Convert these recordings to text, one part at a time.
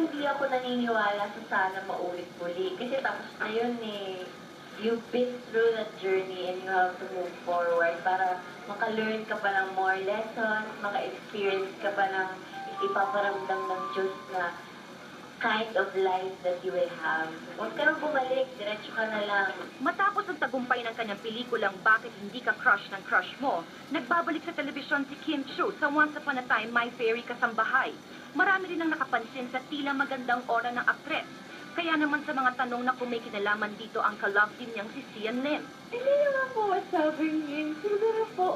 hindi ako naniniwala sa sana maulit muli. Kasi tapos na yun eh. You've been through that journey and you have to move forward para maka-learn ka pa ng more lessons, maka-experience ka pa ng ipaparamdam ng Diyos na kind of life that you will have. Huwag ka nang bumalik, diretso ka na lang. Matapos ang tagumpay ng kanyang pelikulang Bakit Hindi Ka Crush ng Crush Mo, nagbabalik sa telebisyon si Kim Chiu sa Once Upon a Time, My Fairy Kasambahay. Marami rin ang nakapansin sa tila magandang aura ng aktres. Kaya naman sa mga tanong na kung may kinalaman dito ang ka-love team niyang si Sian Lim. Hindi naman po masabing yun. Siguro po,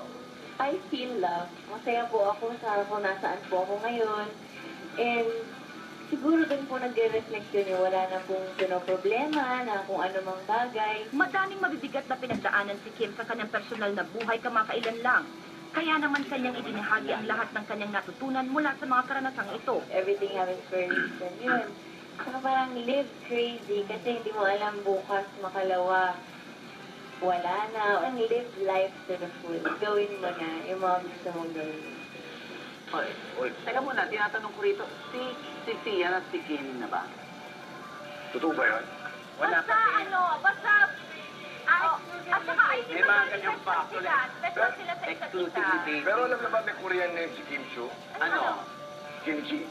I feel love. Masaya po ako sa kung nasaan po ako ngayon. And siguro din po nagre-reflect yun. Wala na pong problema na kung ano mang bagay. Madaming mabibigat na pinagdaanan si Kim sa kanyang personal na buhay kamakailan lang. Kaya naman kanyang ibinahagi ang lahat ng kanyang natutunan mula sa mga karanasang ito. Everything happens for a reason yun. Saka parang live crazy kasi hindi mo alam bukas makalawa. Wala na. Ang live life to the full. Gawin mo na yung mga gusto mong gawin. Oy, teka muna, tinatanong ko rito, si Sian at si Kim na ba? Totoo ba yun? Wala Basta basta, at saka ay May mga ganyang factor eh. special sila sa isa't isa. Exclusivity. Pero alam na ba may Korean name si Kim Chiu? Ano? Kimchi.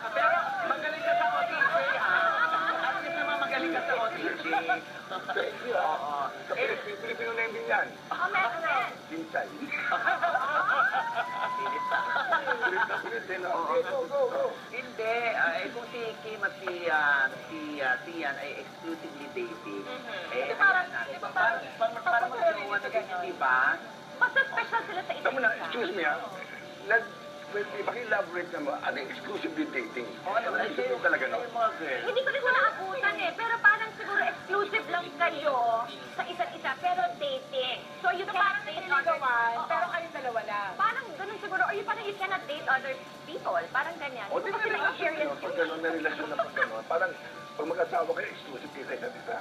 Pero magaling ka sa OTG, ha? At least naman magaling ka sa OTG. Thank you, ah. Sa Pilipino name din yan. Kimchay. Pilit din, ah. Okay, go, go, go. Hindi, kung si Kim at si Sian ay exclusively dating, Parang, di ba, parang magkaroon na ganyan, di ba? basta special sila sa isa't Tama na, isa. excuse me, ah. Paki-elaborate naman, ano yung exclusively dating? Oo, naman, Ano yung talaga, no? yung mga girl. Hindi ko rin wala abutan pero parang siguro exclusive lang kayo sa isa't isa, pero dating. So you can't date other pero kayong dalawa lang. Parang ganun siguro, or you parang you cannot date other people, parang ganyan. O, di ba Kasi na-experience pag gano'n na relasyon na pag gano'n, parang pag mag-asawa kayo, exclusive kayo sa isa't isa.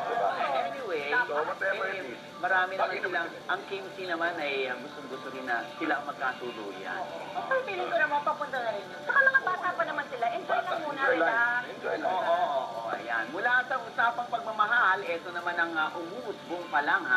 Diba? Anyway, So, whatever it is. marami naman silang, ang Kimchi naman ay gustong-gusto rin na sila ang magkatuluyan. Pero feeling ko naman papunta na rin. Saka mga bata pa naman sila, enjoy lang muna, Enjoy relax. life. Enjoy life. Oo, ayan. Mula sa usapang pagmamahal, ito naman ang umuusbong pa lang, ha?